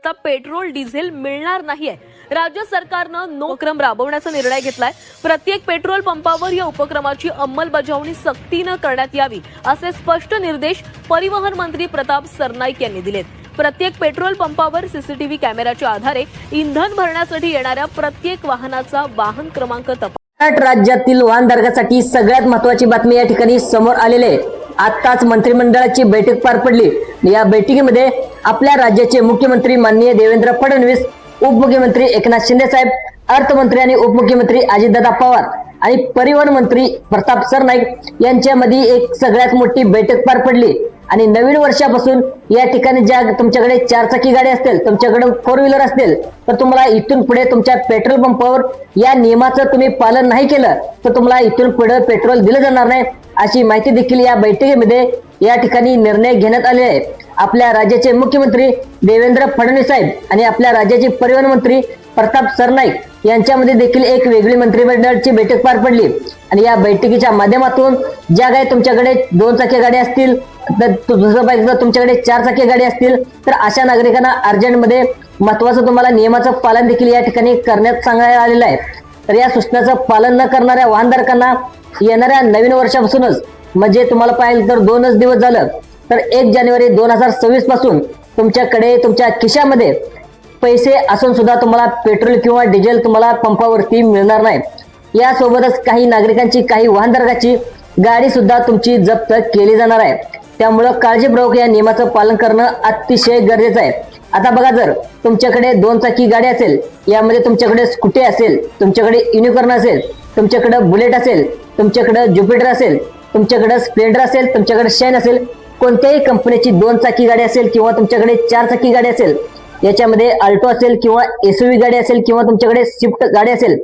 आता petrol diesel मिळणार नाहीये। राज्य सरकारनं नो उपक्रम राबवण्याचा निर्णय घेतलाय। प्रत्येक पेट्रोल पंपावर या उपक्रमाची अंमलबजावणी सक्तीनं करण्यात यावी असे स्पष्ट निर्देश परिवहन मंत्री प्रताप सरनाईक यांनी दिलेत। प्रत्येक पेट्रोल पंपावर सीसीटीव्ही कॅमेऱ्याच्या आधारे इंधन भरण्यासाठी येणाऱ्या प्रत्येक वाहनाचा वाहन क्रमांक तपास। राज्यातील वाहनधारकांसाठी सगळ्यात महत्त्वाची बातमी या ठिकाणी समोर आलेली आहे। आताच मंत्रिमंडळाची बैठक पार पडली। या बैठकीमध्ये आपल्या राज्याचे मुख्यमंत्री माननीय देवेंद्र फडणवीस, उपमुख्यमंत्री एकनाथ शिंदे साहेब, अर्थमंत्री आणि उपमुख्यमंत्री अजितदादा पवार आणि परिवहन मंत्री प्रताप सरनाईक यांच्यामध्ये एक सगळ्यात मोठी बैठक पार पडली। आणि नवीन वर्षापासून या ठिकाणी ज्या तुमच्याकडे चारचाकी गाडी असतील, तुमच्याकडे फोर व्हीलर असतील, तर तुम्हाला इथून पुढे तुमच्या पेट्रोल पंपावर या नियमाचं तुम्ही पालन नाही केलं तर तुम्हाला इथून पुढे पेट्रोल दिलं जाणार नाही, अशी माहिती देखील या बैठकीमध्ये या ठिकाणी निर्णय घेण्यात आले आहे। आपल्या राज्याचे मुख्यमंत्री देवेंद्र फडणवीस साहेब आणि आपल्या राज्याचे परिवहन मंत्री प्रताप सरनाईक यांच्यामध्ये देखील एक वेगळी मंत्रिमंडळाची बैठक पार पडली। आणि या बैठकीच्या माध्यमातून ज्या काही तुमच्याकडे दोन चाकी गाडी असतील, तर तुमच्याकडे चार चाकी गाडी असतील, तर अशा नागरिकांना अर्जंटमध्ये महत्वाचं तुम्हाला नियमाचं पालन देखील या ठिकाणी करण्यात सांगण्यात आलेलं आहे। तर या सूचनाचं पालन न करणाऱ्या वाहनधारकांना येणाऱ्या नवीन वर्षापासूनच, म्हणजे तुम्हाला पाहिलं तर 2च दिवस झालं, तर 1 जानेवारी 2026 पासून तुमच्याकडे तुमच्या खिशामध्ये पैसे असून सुद्धा तुम्हाला पेट्रोल किंवा डिझेल तुम्हाला पंपावरती मिळणार नाही। यासोबतच काही नागरिकांची, काही वाहनधारकांची गाडी सुद्धा तुमची जप्त केली जाणार आहे। त्यामुळे काळजीपूर्वक या नियमाचं पालन करणं अतिशय गरजेचं आहे। आता बघा, जर तुमच्याकडे दोन चाकी गाडी असेल, यामध्ये तुमच्याकडे स्कूटी असेल, तुमच्याकडे युनिकॉर्न असेल, तुमच्याकडे बुलेट असेल, तुमच्याकडे ज्युपिटर असेल, तुमच्याकडे स्प्लेंडर असेल, तुमच्याकडे शाईन असेल, कोणत्याही कंपनीची दोन चाकी गाडी असेल किंवा तुमच्याकडे चार चाकी गाडी असेल, याच्यामध्ये अल्टो असेल किंवा एसयूव्ही गाडी असेल किंवा तुमच्याकडे स्विफ्ट गाडी असेल,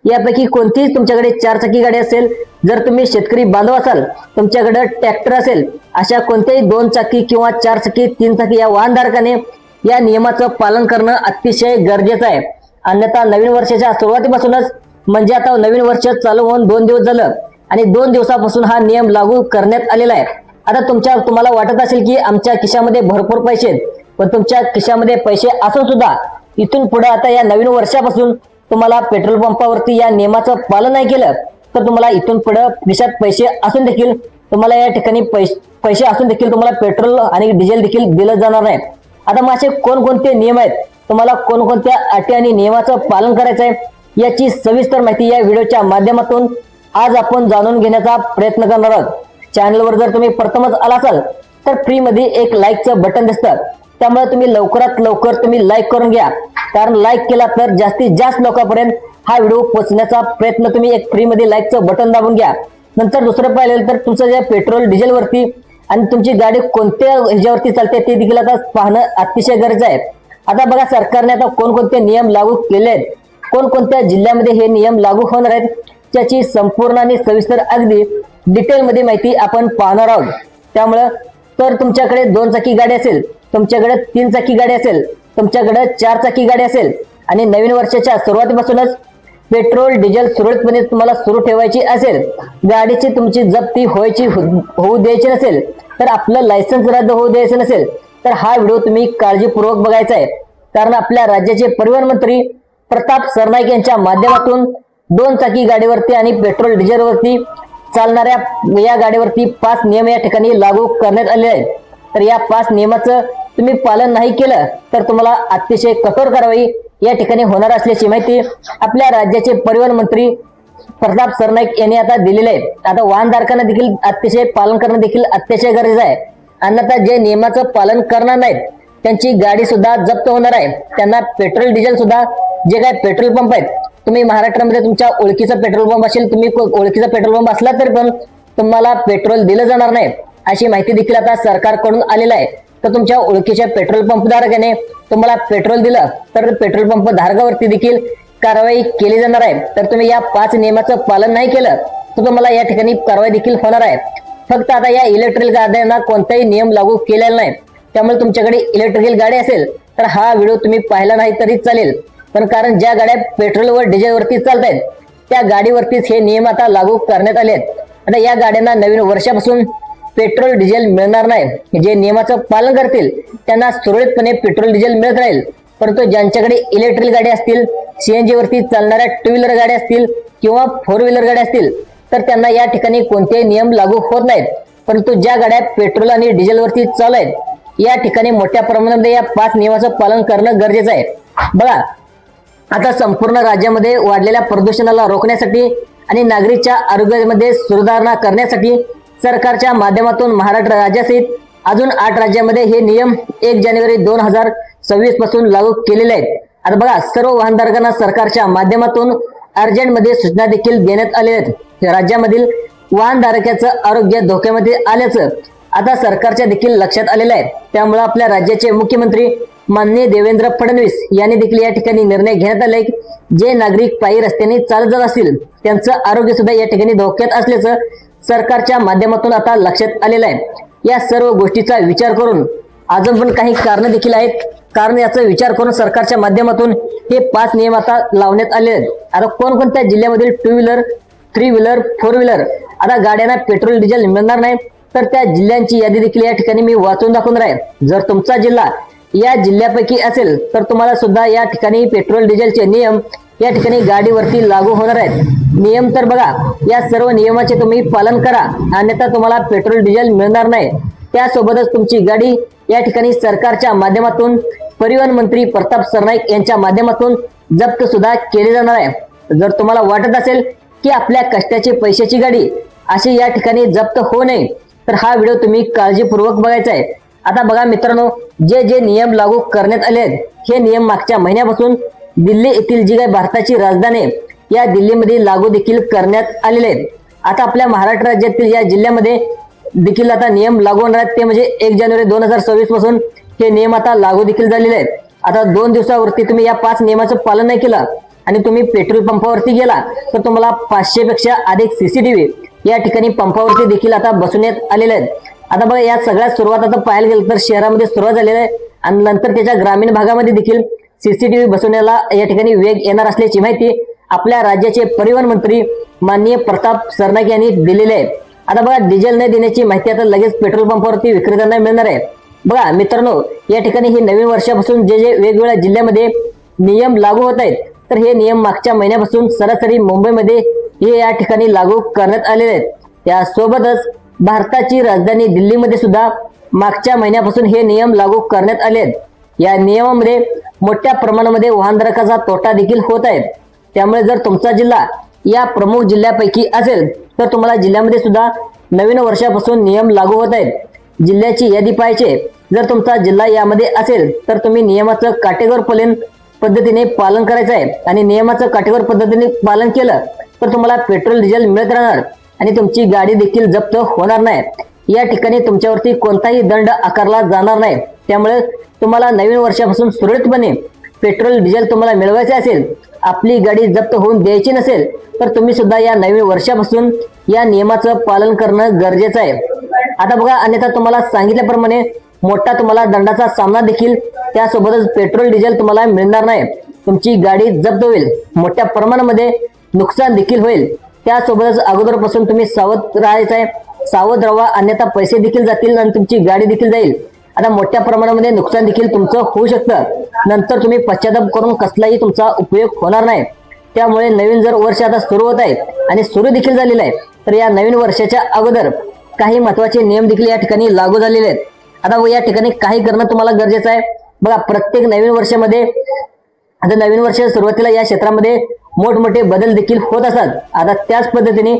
यापैकी कोणतीही तुमच्याकडे चार चाकी गाडी असेल, जर तुम्ही शेतकरी बांधव असाल, तुमच्याकडे ट्रॅक्टर असेल, अशा कोणत्याही दोन चाकी किंवा चार चाकी, तीन चाकी या वाहनधारकाने या नियमाचं पालन करणं अतिशय गरजेचं आहे। अन्यथा नवीन वर्षाच्या सुरुवातीपासूनच, म्हणजे आता नवीन वर्ष चालू होऊन 2 दिवस झालं आणि 2 दिवसापासून हा नियम लागू करण्यात आलेला आहे। आता तुम्हाला वाटत असेल की आमच्या खिशामध्ये भरपूर पैसे आहेत, पण तुमच्या खिशामध्ये पैसे असून सुद्धा इथून पुढे आता या नवीन वर्षापासून तुम्हाला पेट्रोल पंपावरती या नियमाचं पालन नाही केलं तर तुम्हाला इथून पुढे खिशात पैसे असून देखील तुम्हाला या ठिकाणी पैसे असून देखील तुम्हाला पेट्रोल आणि डिझेल देखील दिलं जाणार नाही। आता मग असे कोणकोणते नियम आहेत, तुम्हाला कोणकोणत्या अटी आणि नियमाचं पालन करायचं आहे, याची सविस्तर माहिती या व्हिडिओच्या माध्यमातून आज आपण जाणून घेण्याचा प्रयत्न करणार आहोत। चॅनलवर जर तुम्ही प्रथमच आला असाल तर फ्री मध्ये एक लाईकचं बटन दिसतं, त्यामुळे तुम्ही लवकरात लवकर तुम्ही लाईक करून घ्या, कारण लाईक केला तर जास्तीत जास्त लोकांपर्यंत हा व्हिडिओ पोहोचण्याचा प्रयत्न तुम्ही एक फ्री मध्ये लाईकचं बटन दाबून घ्या। नंतर दुसरं पाहिलं तर तुमचं जे पेट्रोल डिझेल वरती आणि तुमची गाडी कोणत्या ह्याच्यावरती चालते ते देखील आता पाहणं अतिशय गरजेचं आहे। आता बघा, सरकारने आता कोणकोणते नियम लागू केले आहेत, कोणकोणत्या जिल्ह्यामध्ये हे नियम लागू होणार आहेत, त्याची संपूर्ण आणि सविस्तर अगदी डिटेल मध्ये माहिती आपण पाहणार आहोत। त्यामुळे तर तुमच्याकडे दोन चाकी गाडी असेल, तुमच्याकडे तीन चाकी गाडी असेल, तुमच्याकडे चार चाकी गाडी असेल आणि नवीन वर्षाच्या सुरुवातीपासूनच पेट्रोल डिझेल सुरळीतपणे तुम्हाला सुरू ठेवायची असेल, गाडीची तुमची जप्ती होऊ द्यायची नसेल, तर आपलं लायसन्स रद्द होऊ द्यायचं नसेल, तर हा व्हिडिओ तुम्ही काळजीपूर्वक बघायचा आहे। कारण आपल्या राज्याचे परिवहन मंत्री प्रताप सरनाईक यांच्या माध्यमातून दोन चाकी गाडीवरती आणि पेट्रोल डिझेलवरती चालणाऱ्या या गाडीवरती 5 नियम या ठिकाणी लागू करण्यात आले आहेत। तर या 5 नियमाचं तुम्ही पालन नाही केलं तर तुम्हाला अतिशय कठोर कारवाई या ठिकाणी होणार असल्याची माहिती आपल्या राज्याचे परिवहन मंत्री प्रताप सरनाईक यांनी आता दिलेले आहे। आता वाहनधारकांना देखील अतिशय पालन करणं देखील अतिशय गरजेचं आहे। अन्यथा जे नियमाचं पालन करणार नाहीत त्यांची गाडी सुद्धा जप्त होणार आहे। त्यांना पेट्रोल डिझेल सुद्धा, जे काय पेट्रोल पंप आहेत, तुम्ही महाराष्ट्रामध्ये तुमच्या ओळखीचा पेट्रोल पंप असेल, तुम्ही ओळखीचा पेट्रोल पंप असला तरी पण तुम्हाला पेट्रोल दिलं जाणार नाही, अशी माहिती देखील आता सरकारकडून आलेली आहे। तर तुमच्या ओळखीच्या पेट्रोल पंप धारकाने तुम्हाला पेट्रोल दिलं तर पेट्रोल पंप धारकावरती देखील कारवाई केली जाणार आहे। तर तुम्ही या 5 नियमाचं पालन नाही केलं तर तुम्हाला या ठिकाणी कारवाई देखील होणार आहे। फक्त आता या इलेक्ट्रिकल गाड्यांना कोणताही नियम लागू केलेला नाही, त्यामुळे तुमच्याकडे इलेक्ट्रिकल गाडी असेल तर हा व्हिडिओ तुम्ही पाहिला नाही तरी चालेल, पण कारण ज्या गाड्या पेट्रोल व डिझेल वरती चालत आहेत त्या गाडीवरतीच हे नियम आता लागू करण्यात आले आहेत। आता या गाड्यांना नवीन वर्षापासून पेट्रोल डिझेल मिळणार नाही। जे नियमाचं पालन करतील त्यांना सुरळीतपणे पेट्रोल डिझेल मिळत राहील। परंतु ज्यांच्याकडे इलेक्ट्रिक गाडी असतील, सीएनजी वरती चालणाऱ्या टू व्हीलर गाड्या असतील किंवा फोर व्हीलर गाड्या असतील तर त्यांना या ठिकाणी कोणतेही नियम लागू होत नाहीत. परंतु ज्या गाड्या पेट्रोल आणि डिझेल वरती चालू आहेत या ठिकाणी मोठ्या प्रमाणामध्ये या 5 नियमाचं पालन करणं गरजेचं आहे. बघा, आता संपूर्ण राज्यामध्ये वाढलेल्या प्रदूषणाला रोखण्यासाठी आणि नागरिकच्या आरोग्यामध्ये सुधारणा करण्यासाठी सरकारच्या माध्यमातून महाराष्ट्र राज्यासहित अजून 8 राज्यामध्ये हे नियम 1 जानेवारी 2026 पासून लागू केलेले आहेत. आता बघा, सर्व वाहनधारकांना सरकारच्या माध्यमातून अर्जंटमध्ये सूचना देखील देण्यात आल्या आहेत. राज्यामधील वाहनधारकाचं आरोग्य धोक्यामध्ये आल्याचं आता सरकारच्या देखील लक्षात आलेलं आहे. त्यामुळे आपल्या राज्याचे मुख्यमंत्री माननीय देवेंद्र फडणवीस यांनी देखील या ठिकाणी निर्णय घेण्यात आलाय की जे नागरिक पायी रस्त्याने चालत जात असतील त्यांचं आरोग्य सुद्धा या ठिकाणी धोक्यात असल्याचं सरकारच्या माध्यमातून आता लक्षात आलेलं आहे. या सर्व गोष्टीचा विचार करून अजून पण काही कारण देखील आहेत. कारण याचा विचार करून सरकारच्या माध्यमातून हे 5 नियम आता लावण्यात आले आहेत. आता कोणकोणत्या जिल्ह्यामधील टू व्हीलर, 3 व्हीलर, 4 व्हीलर आता गाड्यांना पेट्रोल डिझेल मिळणार नाही तर त्या जिल्ह्यांची यादी देखील या ठिकाणी मी वाचून दाखवणार आहे. जर तुमचा जिल्हा या जिल्ह्यापैकी असेल तर तुम्हाला सुद्धा या ठिकाणी पेट्रोल डिझेलचे नियम या ठिकाणी गाडीवरती लागू होणार आहेत. नियम तर बघा, या सर्व नियमाचे तुम्ही पालन करा अन्यथा तुम्हाला पेट्रोल डिझेल मिळणार नाही. त्यासोबतच तुमची गाडी या ठिकाणी सरकारच्या माध्यमातून परिवहन मंत्री प्रताप सरनाईक यांच्या माध्यमातून जप्त सुद्धा केली जाणार आहे. जर तुम्हाला वाटत असेल की आपल्या कष्टाची पैशाची गाडी अशी या ठिकाणी जप्त होऊ नये तर हा व्हिडिओ तुम्ही काळजीपूर्वक बघायचा आहे. आता बघा मित्रांनो, जे जे नियम लागू करण्यात आले आहेत हे नियम मागच्या महिन्यापासून दिल्ली येथील जी काही भारताची राजधानी या दिल्लीमध्ये लागू देखील करण्यात आलेले आहेत. आता आपल्या महाराष्ट्र राज्यातील या जिल्ह्यामध्ये देखील आता नियम लागू होणार आहेत. ते म्हणजे 1 जानेवारी 2026 पासून हे नियम आता लागू देखील झालेले आहेत. आता 2 दिवसावरती तुम्ही या 5 नियमाचं पालन नाही केलं आणि तुम्ही पेट्रोल पंपावरती गेला तर तुम्हाला 500 पेक्षा अधिक सीसीटीव्ही या ठिकाणी पंपावरती देखील आता बसवण्यात आलेले आहेत. आता बघा, या सगळ्यात सुरुवात आता पाहायला गेलं तर शहरामध्ये सुरुवात झालेली आहे आणि नंतर त्याच्या ग्रामीण भागामध्ये देखील सीसीटीव्ही बसवण्याला या ठिकाणी वेग येणार असल्याची माहिती आपल्या राज्याचे परिवहन मंत्री माननीय प्रताप सरनाईक यांनी दिलेली आहे. आता बघा, डिझेल न देण्याची माहिती आता लगेच पेट्रोल पंपावरती विक्रेत्यांना मिळणार आहे. बघा मित्रांनो, या ठिकाणी हे नवीन वर्षापासून जे जे वेगवेगळ्या जिल्ह्यामध्ये नियम लागू होत आहेत तर हे नियम मागच्या महिन्यापासून सरासरी मुंबईमध्ये हे या ठिकाणी लागू करण्यात आलेले आहेत. त्यासोबतच भारताची राजधानी दिल्लीमध्ये सुद्धा मागच्या महिन्यापासून हे नियम लागू करण्यात आले आहेत. या नियमामध्ये मोठ्या प्रमाणामध्ये वाहनधारकाचा तोटा देखील होत आहे. त्यामुळे जर तुमचा जिल्हा या प्रमुख जिल्ह्यापैकी असेल तर तुम्हाला जिल्ह्यामध्ये सुद्धा नवीन वर्षापासून नियम लागू होत आहेत. जिल्ह्याची यादी पाहायची. जर तुमचा जिल्हा यामध्ये असेल तर तुम्ही नियमाचं काटेकोर पद्धतीने पालन करायचं आहे आणि नियमाचं काटेकोर पद्धतीने पालन केलं तर तुम्हाला पेट्रोल डिझेल मिळत राहणार आणि तुमची गाडी देखील जप्त होणार नाही. या ठिकाणी तुमच्यावरती कोणताही दंड आकारला जाणार नाही. त्यामुळे तुम्हाला नवीन वर्षापासून सुरळीतपणे पेट्रोल डिझेल तुम्हाला मिळवायचे असेल, आपली गाडी जप्त होऊन द्यायची नसेल तर तुम्ही सुद्धा या नवीन वर्षापासून या नियमाचं पालन करणं गरजेचं आहे. आता बघा, अन्यथा तुम्हाला सांगितल्याप्रमाणे मोठा तुम्हाला दंडाचा सामना देखील त्यासोबतच पेट्रोल डिझेल तुम्हाला मिळणार नाही. तुमची गाडी जप्त होईल, मोठ्या प्रमाणामध्ये नुकसान देखील होईल. त्यासोबतच अगोदरपासून तुम्ही सावध राहायचं आहे. सावध राहा, अन्यथा पैसे देखील जातील आणि तुमची गाडी देखील जाईल. आता मोठ्या प्रमाणामध्ये नुकसान देखील तुमचं होऊ शकतं. नंतर तुम्ही पश्चाताप करून कसलाही तुमचा उपयोग होणार नाही. त्यामुळे नवीन जर वर्ष आता सुरू होत आहे आणि सुरू देखील झालेलं आहे तर या नवीन वर्षाच्या अगोदर काही महत्वाचे नियम देखील या ठिकाणी लागू झालेले आहेत. आता या ठिकाणी काही करणं तुम्हाला गरजेचं आहे. बघा, प्रत्येक नवीन वर्षामध्ये आता नवीन वर्ष सुरुवातीला या क्षेत्रामध्ये मोठमोठे बदल देखील होत असतात. आता त्याच पद्धतीने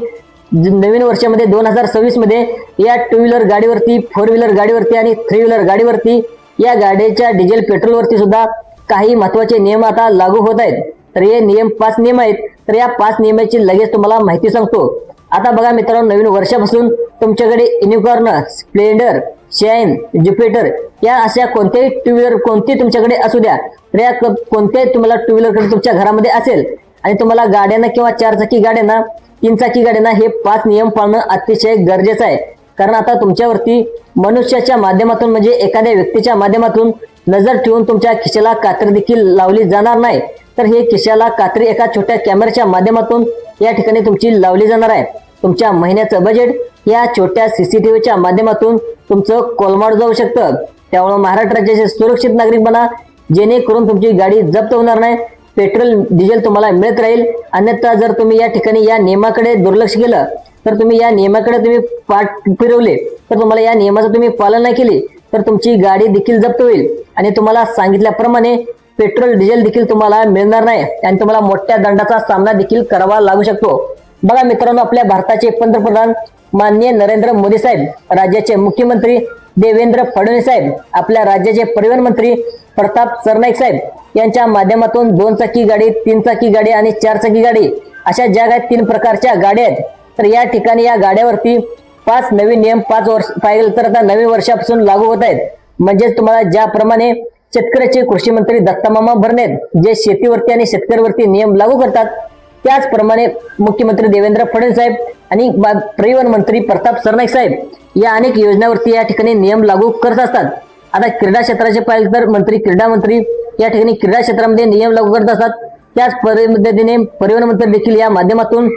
नवीन वर्षामध्ये 2026 मध्ये या 2 व्हीलर गाडीवरती, 4 व्हीलर गाडीवरती आणि 3 व्हीलर गाडीवरती या गाडीच्या डिझेल पेट्रोलवरती सुद्धा काही महत्वाचे नियम आता लागू होत आहेत. तर हे नियम 5 नियम आहेत. तर या 5 नियमाची लगेच तुम्हाला माहिती सांगतो. आता बघा मित्रांनो, नवीन वर्षापासून तुमच्याकडे युनिकॉर्न, स्प्लेंडर, शाईन, ज्युपिटर या अशा कोणत्याही 2 व्हीलर कोणती तुमच्याकडे असू द्या तर या कोणत्याही तुम्हाला 2 व्हीलर तुमच्या घरामध्ये असेल आणि तुम्हाला गाड्यांना किंवा 4 चाकी गाड्यांना, 3 चाकी गाड्यांना हे 5 नियम पाळणं अतिशय गरजेचं आहे. कारण आता तुमच्यावरती मनुष्याच्या माध्यमातून म्हणजे एखाद्या व्यक्तीच्या माध्यमातून नजर ठेवून तुमच्या खिशाला कात्री देखील लावली जाणार नाही. तर हे खिशाला कात्री एका छोट्या कॅमेऱ्याच्या माध्यमातून या ठिकाणी तुमची लावली जाणार आहे. तुमच्या महिन्याचं बजेट या छोट्या सीसीटीव्हीच्या माध्यमातून तुमचं कोलमाड जाऊ शकतं. त्यामुळे महाराष्ट्र राज्याचे सुरक्षित नागरिक बना. जेणेकरून तुमची गाडी जप्त होणार नाही, पेट्रोल डिझेल तुम्हाला मिळत राहील. अन्यथा जर तुम्ही या ठिकाणी या नियमाकडे दुर्लक्ष केलं, तर तुम्ही या नियमाकडे तुम्ही पाठ फिरवले, तर तुम्हाला या नियमाचं तुम्ही पालन नाही केले, तर तुमची गाडी देखील जप्त होईल आणि तुम्हाला सांगितल्याप्रमाणे पेट्रोल डिझेल देखील तुम्हाला मिळणार नाही आणि तुम्हाला मोठ्या दंडाचा सामना देखील करावा लागू शकतो. बघा मित्रांनो, आपल्या भारताचे पंतप्रधान माननीय नरेंद्र मोदी साहेब, राज्याचे मुख्यमंत्री देवेंद्र फडणवीस साहेब, आपल्या राज्याचे परिवहन मंत्री प्रताप सरनाईक साहेब यांच्या माध्यमातून 2 चाकी गाडी, 3 चाकी गाडी आणि 4 चाकी गाडी अशा ज्या काही 3 प्रकारच्या गाड्या आहेत, तर या ठिकाणी या गाड्यावरती 5 नवीन नियम 5 वर्ष पाहिजे तर आता नवीन वर्षापासून लागू होत आहेत. म्हणजेच तुम्हाला ज्याप्रमाणे शेतकऱ्याचे कृषी मंत्री दत्तामामा भरणे जे शेतीवरती आणि शेतकऱ्यावरती नियम लागू करतात, त्याचप्रमाणे मुख्यमंत्री देवेंद्र फडणवीस साहेब आणि परिवहन मंत्री प्रताप सरनाईक साहेब या अनेक योजनांवरती या ठिकाणी नियम लागू करत असतात. आता क्रीडा क्षेत्राचे पाहिजे तर क्रीडा मंत्री या ठिकाणी क्रीडा क्षेत्रामध्ये नियम लागू करत असतात. त्याच पद्धतीने परिवहन मंत्री देखील या माध्यमातून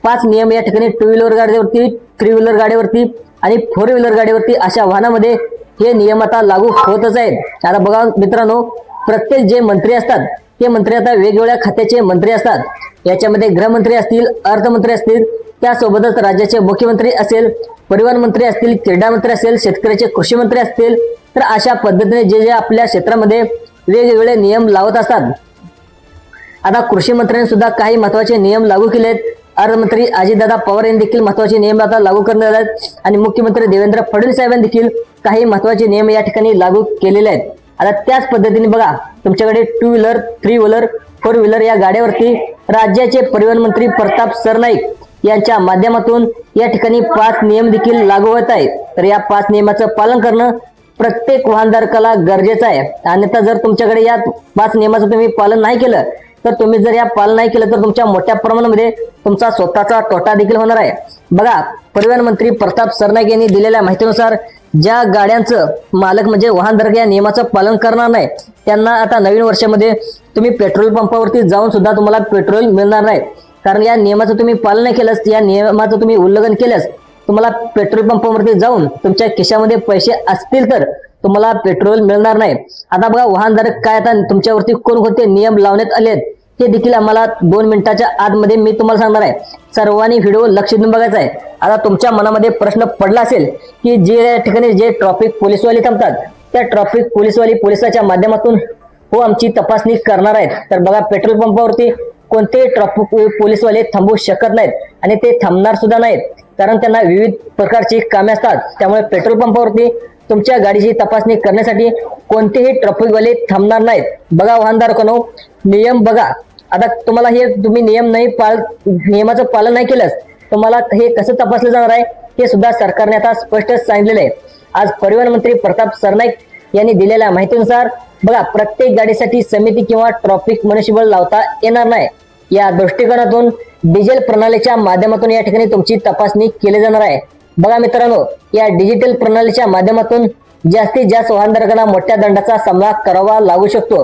5 नियम या ठिकाणी 2 व्हीलर गाडीवरती, 3 व्हीलर गाडीवरती आणि 4 व्हीलर गाडीवरती अशा वाहनामध्ये हे नियम आता लागू होतच आहेत. आता बघा मित्रांनो, प्रत्येक जे मंत्री असतात ते मंत्री आता वेगवेगळ्या खात्याचे मंत्री असतात. याच्यामध्ये गृहमंत्री असतील, अर्थमंत्री असतील, त्यासोबतच राज्याचे मुख्यमंत्री असेल, परिवहन मंत्री असतील, क्रीडा मंत्री असेल, शेतकऱ्याचे कृषी मंत्री असतील. तर अशा पद्धतीने जे जे आपल्या क्षेत्रामध्ये वेगवेगळे नियम लावत असतात. आता कृषी मंत्र्यांनी सुद्धा काही महत्वाचे नियम लागू केले आहेत. अर्थमंत्री अजितदादा पवार यांनी देखील महत्वाचे नियम आता लागू करण्यात आले आहेत आणि मुख्यमंत्री देवेंद्र फडणवीस साहेबांनी देखील काही महत्वाचे नियम या ठिकाणी लागू केलेले आहेत. आता त्याच पद्धतीने बघा, तुमच्याकडे 2 व्हीलर, 3 व्हीलर, 4 व्हीलर या गाड्यावरती राज्याचे परिवहन मंत्री प्रताप सरनाईक यांच्या माध्यमातून या ठिकाणी 5 नियम देखील लागू होत आहेत. तर या 5 नियमाचं पालन करणं प्रत्येक वाहनधारकाला गरजेचं आहे. अन्यथा जर तुमच्याकडे या 5 नियमाचं तुम्ही पालन नाही केलं, तर तुम्ही जर या पालन नाही केलं तर तुमच्या मोठ्या प्रमाणामध्ये तुमचा स्वतःचा तोटा देखील होणार आहे. बघा, परिवहन मंत्री प्रताप सरनाईक यांनी दिलेल्या माहितीनुसार ज्या गाड्यांचं मालक म्हणजे वाहनधारक या नियमाचं पालन करणार नाही, त्यांना आता नवीन वर्षामध्ये तुम्ही पेट्रोल पंपावरती जाऊन सुद्धा तुम्हाला पेट्रोल मिळणार नाही. कारण या नियमाचं तुम्ही पालन नाही केलंस, या नियमाचं तुम्ही उल्लंघन केलंस, तुम्हाला पेट्रोल पंपावरती जाऊन तुमच्या खिशामध्ये पैसे असतील तर तुम्हाला पेट्रोल मिळणार नाही. आता बघा, वाहनधारक काय आता तुमच्यावरती कोणकोणते नियम लावण्यात आले आहेत हे देखील आम्हाला 2 मिनिटाच्या आतमध्ये मी तुम्हाला सांगणार आहे. सर्वांनी व्हिडिओ लक्ष देऊन बघायचा आहे. आता तुमच्या मनामध्ये प्रश्न पडला असेल की जे ठिकाणी जे ट्रॅफिक पोलीसवाले थांबतात, त्या ट्रॅफिक पोलीसवाले पोलिसाच्या माध्यमातून हो आमची तपासणी करणार आहेत. तर बघा, पेट्रोल पंपावरती कोणते ट्रॅफिक पोलीसवाले थांबू शकत नाहीत आणि ते थांबणार सुद्धा नाहीत, कारण त्यांना विविध प्रकारची कामे असतात. त्यामुळे पेट्रोल पंपावरती तुमच्या गाडीची तपासणी करण्यासाठी कोणतेही ट्रॅफिकवाले थांबणार नाहीत. बघा वाहनधारकांनो, नियम बघा. आता तुम्हाला हे तुम्ही नियमाचं पालन नाही केलंस, तुम्हाला हे कसं तपासलं जाणार आहे हे सुद्धा सरकारने आता स्पष्ट सांगितलेलं आहे. आज परिवहन मंत्री प्रताप सरनाईक यांनी दिलेल्या माहितीनुसार बघा, प्रत्येक गाडीसाठी समिती किंवा ट्रॅफिक मनुष्यबळ लावता येणार नाही. या दृष्टिकोनातून डिझेल प्रणालीच्या माध्यमातून या ठिकाणी तुमची तपासणी केली जाणार आहे. बघा मित्रांनो, या डिजिटल प्रणालीच्या माध्यमातून जास्तीत जास्त वाहनधारकांना मोठ्या दंडाचा सामना करावा लागू शकतो.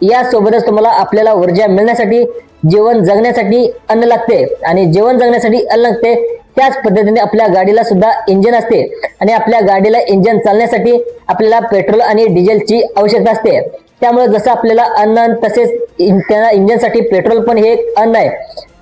यासोबतच तुम्हाला आपल्याला ऊर्जा मिळण्यासाठी, जीवन जगण्यासाठी अन्न लागते आणि जीवन जगण्यासाठी अन्न लागते, त्याच पद्धतीने आपल्या गाडीला सुद्धा इंजिन असते आणि आपल्या गाडीला इंजिन चालण्यासाठी आपल्याला पेट्रोल आणि डिझेलची आवश्यकता असते. त्यामुळे जसं आपल्याला अन्न तसेच त्या इंजिनसाठी पेट्रोल पण हे एक अन्न आहे,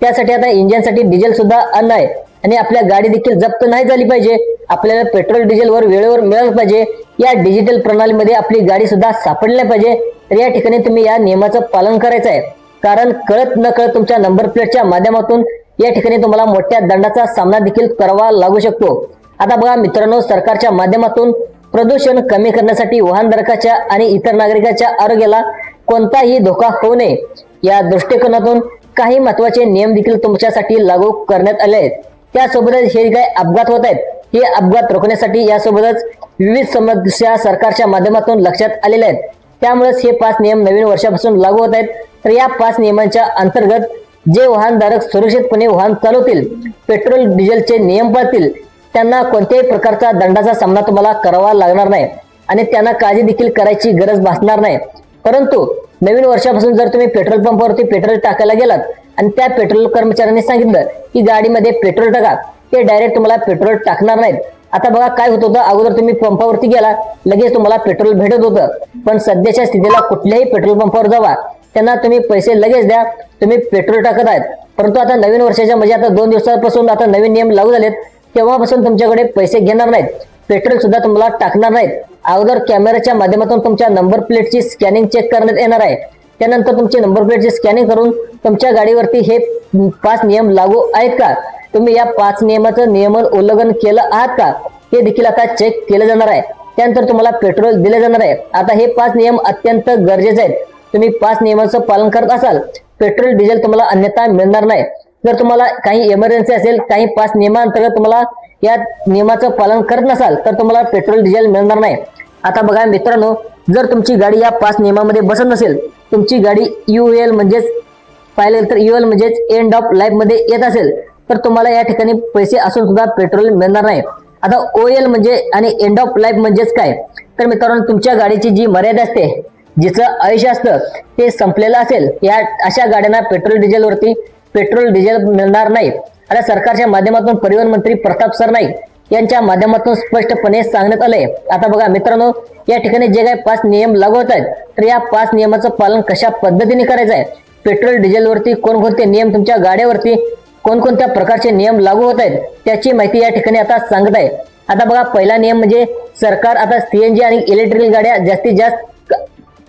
त्यासाठी आता इंजिनसाठी डिझेल सुद्धा अन्न आहे. आणि आपल्या गाडी देखील जप्त नाही झाली पाहिजे, आपल्याला पेट्रोल डिझेलवर वेळेवर मिळालं पाहिजे. या डिजिटल प्रणालीमध्ये आपली गाडी सुद्धा सापडली नाही पाहिजे. तर या ठिकाणी तुम्ही या नियमाचं पालन करायचं आहे, कारण कळत न कळत तुमच्या नंबर प्लेटच्या माध्यमातून या ठिकाणी तुम्हाला मोठ्या दंडाचा सामना देखील करावा लागू शकतो. आता बघा मित्रांनो, सरकारच्या माध्यमातून प्रदूषण कमी करण्यासाठी वाहनधारकाच्या आणि इतर नागरिकांच्या आरोग्याला कोणताही धोका होऊ नये या दृष्टिकोनातून काही महत्वाचे नियम देखील तुमच्यासाठी लागू करण्यात आले आहेत. त्यासोबतच हे काही अपघात होत आहेत, हे अपघात रोखण्यासाठी यासोबतच विविध समस्या सरकारच्या माध्यमातून लक्षात आलेल्या आहेत. त्यामुळेच हे 5 नियम नवीन वर्षापासून लागू होत आहेत. तर या 5 नियमांच्या अंतर्गत जे वाहनधारक सुरक्षितपणे वाहन चालवतील, पेट्रोल डिझेलचे नियम पाळतील, त्यांना कोणत्याही प्रकारचा दंडाचा सामना तुम्हाला करावा लागणार नाही आणि त्यांना काळजी देखील करायची गरज भासणार नाही. परंतु नवीन वर्षापासून जर तुम्ही पेट्रोल पंपावरती पेट्रोल टाकायला गेलात आणि त्या पेट्रोल कर्मचाऱ्यांनी सांगितलं की गाडीमध्ये पेट्रोल टाका, ते डायरेक्ट तुम्हाला पेट्रोल टाकणार नाहीत. आता बघा काय होत होतं, अगोदर तुम्ही पंपावरती गेला लगेच तुम्हाला पेट्रोल भेटत होतं, पण सध्याच्या स्थितीला कुठल्याही पेट्रोल पंपावर जावा, त्यांना तुम्ही पैसे लगेच द्या, तुम्ही पेट्रोल टाकत आहेत. परंतु आता नवीन वर्षाच्या म्हणजे आता 2 दिवसापासून आता नवीन नियम लागू झालेत, तेव्हापासून तुमच्याकडे पैसे घेणार नाहीत, पेट्रोल सुद्धा तुम्हाला टाकणार नाहीत. अगोदर कॅमेराच्या माध्यमातून तुमच्या नंबर प्लेटची स्कॅनिंग चेक करण्यात येणार आहे. त्यानंतर तुमची नंबर प्लेटची स्कॅनिंग करून तुमच्या गाडीवरती हे 5 नियम लागू आहेत का, तुम्ही या 5 नियमाचं नियमन उल्लंघन केलं आहात का, हे देखील आता चेक केलं जाणार आहे. त्यानंतर तुम्हाला पेट्रोल दिले जाणार आहे. आता हे 5 नियम अत्यंत गरजेचे आहेत. तुम्ही 5 नियमांचं पालन करत असाल, पेट्रोल डिझेल तुम्हाला अन्यथा मिळणार नाही. जर तुम्हाला काही इमर्जन्सी असेल, काही 5 नियमांतर्गत तुम्हाला या नियमाचं पालन करत नसाल, तर तुम्हाला पेट्रोल डिझेल मिळणार नाही. आता बघा मित्रांनो, जर तुमची गाडी या 5 नियमामध्ये बसत नसेल, तुमची गाडी UL म्हणजेच पाहिलं तर UL म्हणजेच एंड ऑफ लाईफ मध्ये येत असेल, तर तुम्हाला या ठिकाणी पैसे असून सुद्धा पेट्रोल मिळणार नाही. आता OL म्हणजे आणि एंड ऑफ लाईफ म्हणजेच काय, तर मित्रांनो तुमच्या गाडीची जी मर्यादा असते, जिचं आयुष्य असतं ते संपलेलं असेल, या अशा गाड्यांना पेट्रोल डिझेलवरती पेट्रोल डिझेल मिळणार नाही. आता सरकारच्या माध्यमातून परिवहन मंत्री प्रताप सरनाईक यांच्या माध्यमातून स्पष्टपणे सांगण्यात आलंय. आता बघा मित्रांनो, या ठिकाणी जे काही 5 नियम लागू होत आहेत, तर या 5 नियमाचं पालन कशा पद्धतीने करायचं आहे, पेट्रोल डिझेलवरती कोणकोणते नियम, तुमच्या गाड्यावरती कोणकोणत्या प्रकारचे नियम लागू होत आहेत, त्याची माहिती या ठिकाणी आता सांगत आहे. आता बघा पहिला नियम म्हणजे सरकार आता CNG आणि इलेक्ट्रिकल गाड्या जास्तीत जास्त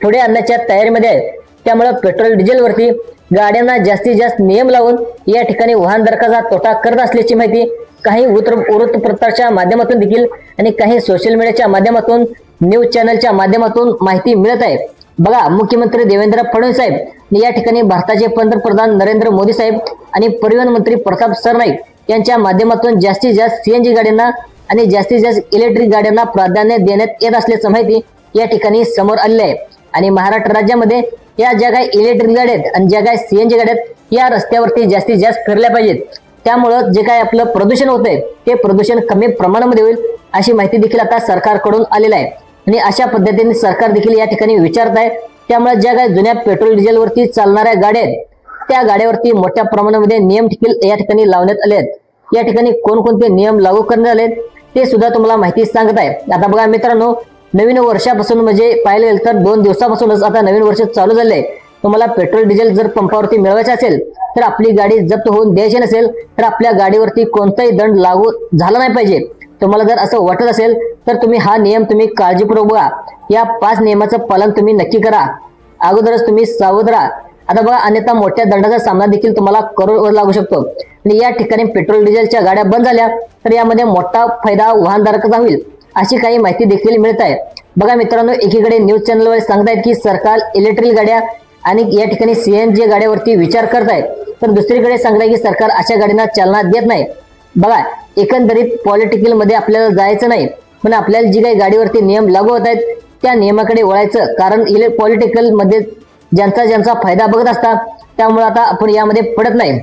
पुढे आणण्याच्या तयारीमध्ये आहे. त्यामुळे पेट्रोल डिझेलवरती गाड्यांना जास्तीत जास्त नियम लावून या ठिकाणी वाहनधारकाचा तोटा करत असल्याची माहिती काही वृत्तपत्राच्या माध्यमातून देखील आणि काही सोशल मीडियाच्या माध्यमातून, न्यूज चॅनलच्या माध्यमातून माहिती मिळत आहे. बघा मुख्यमंत्री देवेंद्र फडणवीस साहेब या ठिकाणी भारताचे पंतप्रधान नरेंद्र मोदी साहेब आणि परिवहन मंत्री प्रताप सरनाईक यांच्या माध्यमातून जास्तीत जास्त CNG गाड्यांना आणि जास्तीत जास्त इलेक्ट्रिक गाड्यांना प्राधान्य देण्यात येत असल्याची माहिती या ठिकाणी समोर आली आहे. आणि महाराष्ट्र राज्यामध्ये या ज्या काही इलेक्ट्रिक गाड्या आहेत आणि ज्या काही CNG गाड्या आहेत, या रस्त्यावरती जास्तीत जास्त फिरल्या पाहिजेत. त्यामुळं जे काय आपलं प्रदूषण होतंय ते प्रदूषण कमी प्रमाणामध्ये होईल, अशी माहिती देखील आता सरकारकडून आलेली आहे. आणि अशा पद्धतीने सरकार देखील या ठिकाणी विचारत आहे. त्यामुळे ज्या काही जुन्या पेट्रोल डिझेलवरती चालणाऱ्या गाड्या आहेत, त्या गाड्यावरती मोठ्या प्रमाणामध्ये नियम देखील या ठिकाणी लावण्यात आले आहेत. या ठिकाणी कोणकोणते नियम लागू करण्यात आले ते सुद्धा तुम्हाला माहिती सांगत आहे. आता बघा मित्रांनो, नवीन वर्षापासून म्हणजे पाहिलं गेलं तर 2 दिवसापासूनच आता नवीन वर्ष चालू झाले आहे. तुम्हाला पेट्रोल डिझेल जर पंपावरती मिळवायचे असेल, तर आपली गाडी जप्त होऊन द्यायची नसेल, तर आपल्या गाडीवरती कोणताही दंड लागू झाला नाही पाहिजे. तुम्हाला जर असं वाटत असेल तर तुम्ही हा नियम तुम्ही काळजीपूर्वक बघा. या 5 नियमाचं पालन तुम्ही नक्की करा. अगोदरच तुम्ही सावध राहा. आता बघा अन्यथा मोठ्या दंडाचा सामना देखील तुम्हाला करावा लागू शकतो. आणि या ठिकाणी पेट्रोल डिझेलच्या गाड्या बंद झाल्या तर यामध्ये मोठा फायदा वाहनधारकाचा होईल, अशी काही माहिती देखील मिळत आहे. बघा मित्रांनो, एकीकडे न्यूज चॅनलवर सांगतायत की सरकार इलेक्ट्रिक गाड्या आणि या ठिकाणी CNG गाड्यावरती विचार करत आहे, तर दुसरीकडे सांगताय की सरकार अशा गाड्यांना चालना देत नाही. बघा एकंदरीत पॉलिटिकल मध्ये आपल्याला जायचं नाही, पण आपल्याला जी काही गाडीवरती नियम लागू होत आहेत त्या नियमाकडे वळायचं. कारण पॉलिटिकल मध्ये ज्यांचा फायदा बघत असतात, त्यामुळे आता आपण यामध्ये पडत नाही.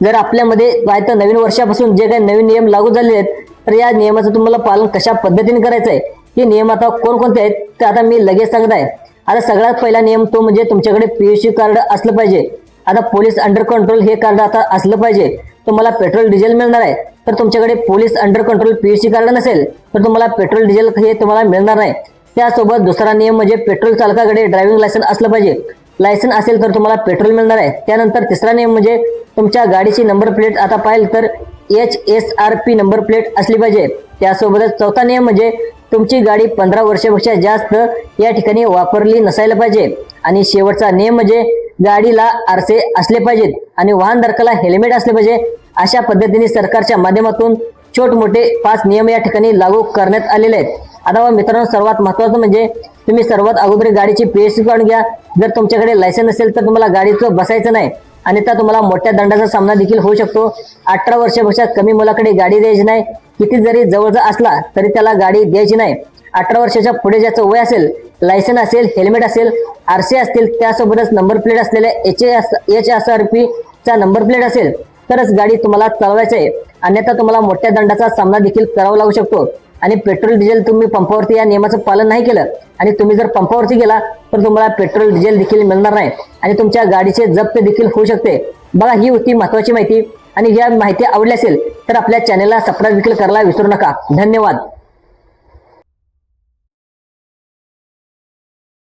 जर आपल्यामध्ये तर नवीन वर्षापासून जे काही नवीन नियम लागू झाले आहेत, तर या नियमाचं तुम्हाला पालन कशा पद्धतीने करायचं आहे, हे नियम आता कोणकोणते आहेत ते आता मी लगेच सांगत आहे. आता सगळ्यात पहिला नियम तो म्हणजे तुमच्याकडे PUC कार्ड असलं पाहिजे. आता पोलीस अंडर कंट्रोल हे कार्ड आता असलं पाहिजे. तुम्हाला पेट्रोल डिझेल मिळणार आहे, तर तुमच्याकडे police under control PUC card नसेल तर तुम्हाला पेट्रोल डिझेल हे तुम्हाला मिळणार नाही. त्यासोबत दुसरा नियम म्हणजे पेट्रोल चालकाकडे ड्रायव्हिंग लायसन्स असलं पाहिजे. लायसन्स असेल तर तुम्हाला पेट्रोल मिळणार आहे. त्यानंतर तिसरा नियम म्हणजे तुमच्या गाडीची नंबर प्लेट आता पाहिलं तर HSRP नंबर प्लेट असली पाहिजे. त्यासोबतच चौथा नियम म्हणजे तुमची गाडी 15 वर्षापेक्षा जास्त या ठिकाणी वापरली नसायला पाहिजे. आणि शेवटचा नियम म्हणजे गाडीला आरसे असले पाहिजेत आणि वाहनधारकाला हेल्मेट असले पाहिजे. अशा पद्धतीने सरकारच्या माध्यमातून छोट मोठे 5 नियम या ठिकाणी लागू करण्यात आलेले आहेत. आता मित्रांनो, सर्वात महत्त्वाचं म्हणजे तुम्ही सर्वात अगोदर गाडीची PUC काढून घ्या. जर तुमच्याकडे लायसन्स असेल तर तुम्हाला गाडीचं बसायचं नाही, अन्यथा तुम्हाला मोठ्या दंडाचा सामना देखील होऊ शकतो. 18 वर्षापेक्षा कमी मुलाकडे गाडी द्यायची नाही. किती जरी जवळचा असला तरी त्याला गाडी द्यायची नाही. 18 वर्षाच्या पुढे ज्याचं वय असेल, लायसन्स असेल, हेल्मेट असेल, आरसे असतील, त्यासोबतच नंबर प्लेट असलेल्या HSRP चा नंबर प्लेट असेल तरच गाडी तुम्हाला चालवायची आहे. अन्यथा तुम्हाला मोठ्या दंडाचा सामना देखील करावा लागू शकतो. आणि पेट्रोल डिझेल तुम्ही पंपावरती या नियमाचं पालन नाही केलं आणि तुम्ही जर पंपावरती गेला तर तुम्हाला पेट्रोल डिझेल देखील मिळणार नाही आणि तुमच्या गाडीचे जप्त देखील होऊ शकते. बघा, ही होती महत्वाची माहिती. आणि या माहिती आवडली असेल तर आपल्या चॅनलला सबस्क्राईब करायला विसरू नका. धन्यवाद.